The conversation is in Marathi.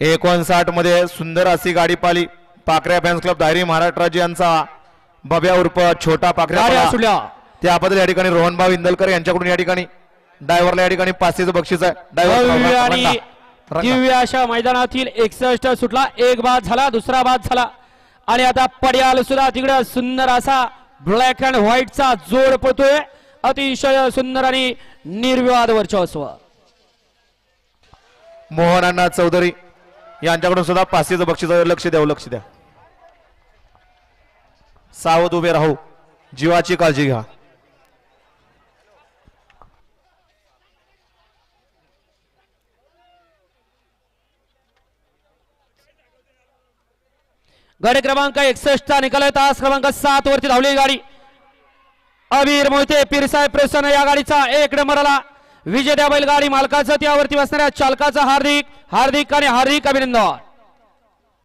59 मध्ये सुंदर अशी गाडी पाली पाखऱ्या फॅन्स क्लब दायरी महाराष्ट्र राज्य यांचा बब्या उर्फ छोटा पाखऱ्या सुटल्या त्याबद्दल या ठिकाणी रोहनभाऊ इंदलकर यांच्याकडून या ठिकाणी ड्रायव्हरला या ठिकाणी 500चं बक्षीस आहे. भव्य आणि दिव्य अशा मैदानातील 61 सुटला. एक बाद झाला, दुसरा बाद झाला आणि आता पड्याल सुद्धा तिकडे सुंदर असा ब्लॅक अँड व्हाईटचा जोड पडतोय. अतिशय सुंदर आणि निर्विवाद वर्चस्व. मोहन अण्णा चौधरी यांच्याकडून सुद्धा 500चं बक्षीस आहे. लक्ष द्या. सावध उभे राहू, जीवाची काळजी घ्या. गाडी क्रमांक 61 निकाल तास क्रमांक 7 वरती धावली गाडी. अबीर मोहिते पीरसाहेब प्रसन्न या गाडीचा 1 नंबरला विजेत्या बैलगाडी मालकाचं त्यावरती बसणाऱ्या चालकाचं हार्दिक हार्दिक आणि हार्दिक अभिनंदन.